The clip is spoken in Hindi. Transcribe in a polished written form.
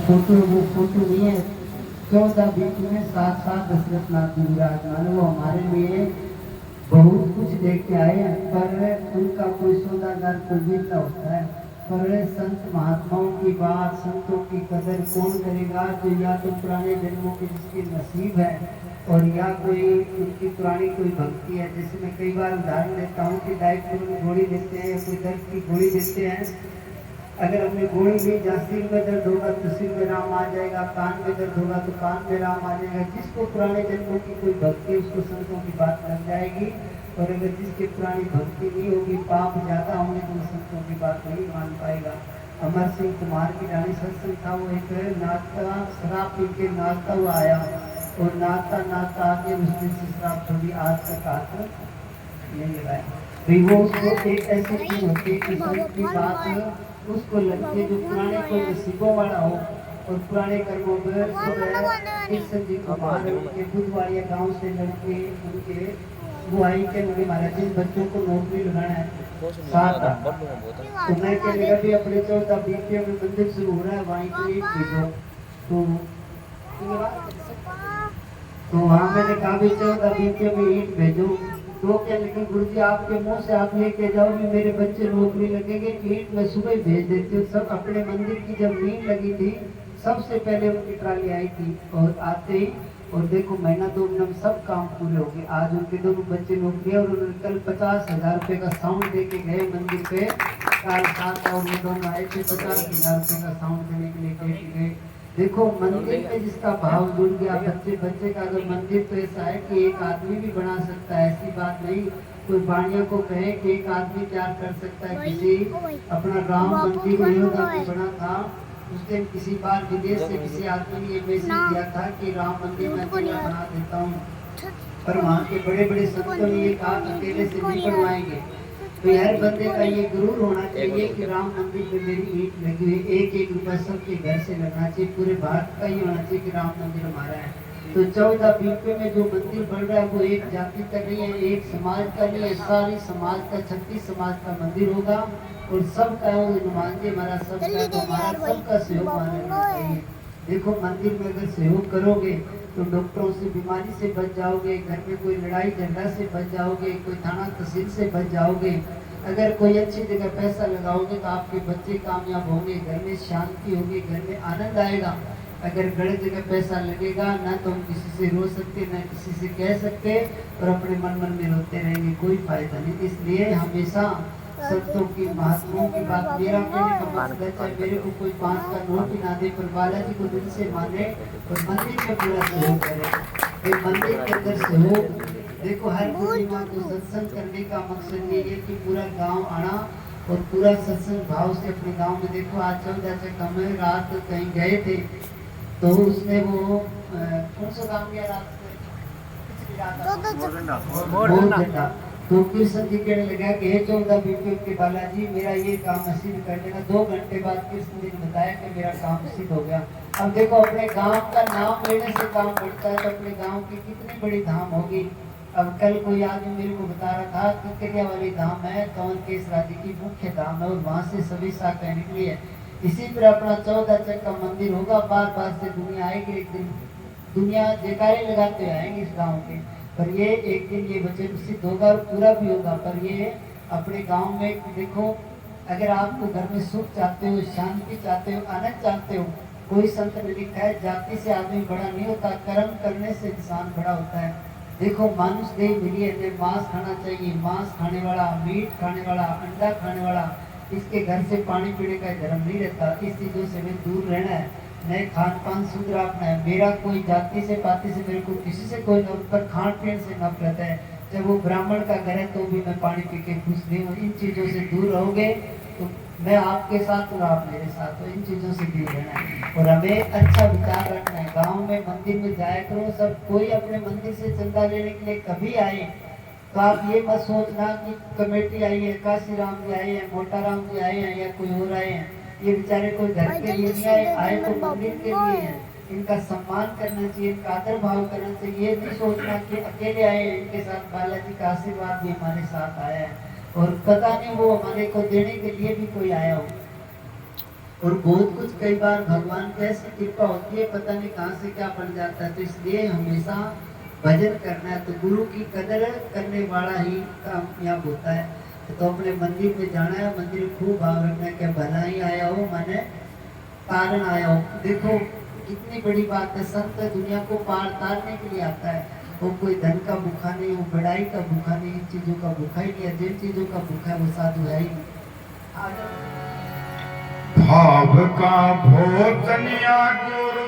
फोटो वो फोटो नहीं है। 14 बीच में साथ साथ दशरथ नाथ जी विराजमान, वो हमारे लिए बहुत कुछ देख के आए हैं, पर उनका कोई सौदागर कोई मिलता होता है। पर संत महात्माओं की बात, संतों की कदर कौन करेगा? जो या तो पुराने जन्मों के जिसके नसीब है, और या कोई उनकी पुरानी कोई भक्ति है। जैसे मैं कई बार उदाहरण देता हूँ कि डायबिटीज में गोली देते हैं या कोई दर्द की गोली देते हैं, अगर हमने गोली ली, जहाँ सिर में दर्द होगा तो सिर में राम आ जाएगा, कान में दर्द होगा तो कान में राम आ जाएगा। जिसको पुराने जन्मों की कोई भक्ति है उसको संतों की बात लग जाएगी, और अगर जिसकी पुरानी भक्ति नहीं होगी, पाप ज्यादा होंगे, तो संतों की बात नहीं मान पाएगा। अमर सिंह कुमार की रानी सत्संग था, वो एक नाचता शराब पी के नाचता हुआ आया, और नाचता नाचता आके उसने से शराब छोड़ी, आज तक हाथ नहीं लगाया। वो उसको एक ऐसी चीज होती है कि संत की बात उसको लगती है जो पुराने कोई नसीबों वाला हो, और पुराने कर्मों पर कृष्ण जी कुमार उनके बुधवाड़िया गांव से लड़के उनके बुआई के उनके महाराज जिन बच्चों को नौकरी लगाना है साथ, तो मैं कहने लगा भी अपने 14 बीके में मंदिर शुरू हो रहा है, वहीं पे एक भेजो। तो वहाँ मैंने कहा भी 14 बीके में ईट भेजो। तो क्या, लेकिन गुरु जी आपके मुंह से आप लेके जाओ भी मेरे बच्चे नौकरी लगेंगे, ईट मैं सुबह भेज देती हूँ। सब अपने मंदिर की जब नींद लगी थी, सबसे पहले उनकी ट्राली आई थी, और आते ही और देखो महीना 2 महीना में सब काम पूरे हो गए। आज उनके दोनों बच्चे नौकरी, और उन्होंने कल 50,000 रुपये का साउंड दे के गए मंदिर पे। कल साथ और वो दोनों आए थे, 50,000 रुपये का साउंड देने के लिए गए। देखो मंदिर में जिसका भाव जुड़ गया, बच्चे बच्चे का अगर मंदिर तो ऐसा है कि एक आदमी भी बना सकता है, ऐसी बात नहीं। कोई बाणिया को कहे कि एक आदमी क्या कर सकता है। किसी अपना राम मंदिर अयोध्या में बना था, उस दिन किसी बार विदेश से किसी आदमी ने ये मैसेज दिया था कि राम मंदिर मैं अकेला बना देता हूँ, पर वहाँ के बड़े बड़े संतों ने ये कहा अकेले से नहीं बनवाएंगे। तो हर बंदे का ये गुरूर होना चाहिए कि राम मंदिर पे मेरी ईंट लगी हुई, एक एक रुपया सबके घर से लगना चाहिए, पूरे भारत का ही होना चाहिए कि राम मंदिर हमारा है। तो 14 बीपे में जो मंदिर बन रहा है वो एक जाति का नहीं है, एक समाज का नहीं है, सारी समाज का 36 समाज का मंदिर होगा, और सबका हनुमान जी हमारा सबका, तो हमारा सबका सहयोग मानना चाहिए। देखो मंदिर में अगर सहयोग करोगे तो डॉक्टरों से बीमारी से बच जाओगे, घर में कोई लड़ाई झगड़ा से बच जाओगे, कोई थाना तहसील से बच जाओगे। अगर कोई अच्छी जगह पैसा लगाओगे तो आपके बच्चे कामयाब होंगे, घर में शांति होगी, घर में आनंद आएगा। अगर गलत जगह पैसा लगेगा ना तो हम किसी से रो सकते ना किसी से कह सकते, और अपने मन मन में रोते रहेंगे, कोई फायदा नहीं। इसलिए हमेशा संतों की महात्माओं की बात, मेरा कहने का मकसद है चाहे मेरे को कोई 5 का नोट ही ना दे, पर बालाजी को दिल से माने और मंदिर में पूरा सहयोग करे। मंदिर के अंदर सहयोग देखो, हर पूर्णिमा को सत्संग करने का मकसद ये है कि पूरा गांव आना और पूरा सत्संग भाव से अपने गांव में। देखो आज 14 से कम है, रात कहीं गए थे तो उसने वो कौन सा काम किया रात में, तो कृष्ण जी कहने लगा कि हे 14 बीपी के बालाजी मेरा ये काम सिद्ध कर देना। 2 घंटे बाद कृष्ण जी ने बताया कि मेरा काम सिद्ध हो गया। अब देखो अपने गांव का नाम लेने से काम बढ़ता है, तो अपने गांव की कितनी बड़ी धाम होगी। अब कल कोई आदमी मेरे को बता रहा था कि किकरिया वाली धाम है कंवर केस राज्य की मुख्य धाम है, और वहाँ से सभी शाखाएं निकली है। इसी तरह अपना 14 चक का मंदिर होगा, बार बार से दुनिया आएगी, एक दिन दुनिया जयकारे लगाते आएंगे इस गाँव के, पर ये एक दिन ये वचन सिद्ध होगा और पूरा भी होगा। पर ये अपने गांव में देखो, अगर आपको घर में सुख चाहते हो, शांति चाहते हो, आनंद चाहते हो, कोई संत ने लिखा है जाति से आदमी बड़ा नहीं होता, कर्म करने से इंसान बड़ा होता है। देखो मानुष देह मिली है, मांस खाना चाहिए, मांस खाने वाला, मीट खाने वाला, अंडा खाने वाला, इसके घर से पानी पीने का धर्म नहीं रहता। इस चीजों से हमें दूर रहना है, नए खान पान शुद्ध रखना है। मेरा कोई जाति से पाति से मेरे को किसी से कोई नफरत, पर खान पीन से नफरत है। जब वो ब्राह्मण का घर है तो भी मैं पानी पी के खुश नहीं हूँ। इन चीज़ों से दूर रहोगे तो मैं आपके साथ और आप मेरे साथ हो। इन चीज़ों से दूर रहना है और हमें अच्छा विचार रखना है। गाँव में मंदिर में जाया करो, सब कोई अपने मंदिर से चंदा लेने के लिए कभी आए तो आप ये मत सोचना कि कमेटी आई है, काशी राम जी आए हैं, मोटा राम जी आए हैं या कोई और आए हैं। ये बेचारे कोई घर के लिए नहीं आए तो मंदिर के लिए हैं। इनका सम्मान करना चाहिए, इनका आदर भाव करना चाहिए। ये नहीं सोचना कि अकेले आए हैं, इनके साथ बालाजी का आशीर्वाद भी हमारे साथ आया है और पता नहीं वो हमारे को देने के लिए भी कोई आया हो। और बहुत कुछ कई बार भगवान की ऐसी कृपा होती है, पता नहीं कहाँ से क्या बन जाता है। तो इसलिए हमेशा भजन करना है, तो गुरु की कदर करने वाला ही कामयाब होता है। तो अपने मंदिर में जाना है, मंदिर में खूब भाव रखना है कि भला ही आया हो, माने तारण आया हो। देखो कितनी बड़ी बात है, संत दुनिया को पार तारने के लिए आता है। वो कोई धन का भूखा नहीं, वो बड़ाई का भूखा नहीं, इन चीजों का भूखा ही नहीं है। जिन चीजों का भूखा है वो साधु है ही नहीं। भाव का भोजन या गुरु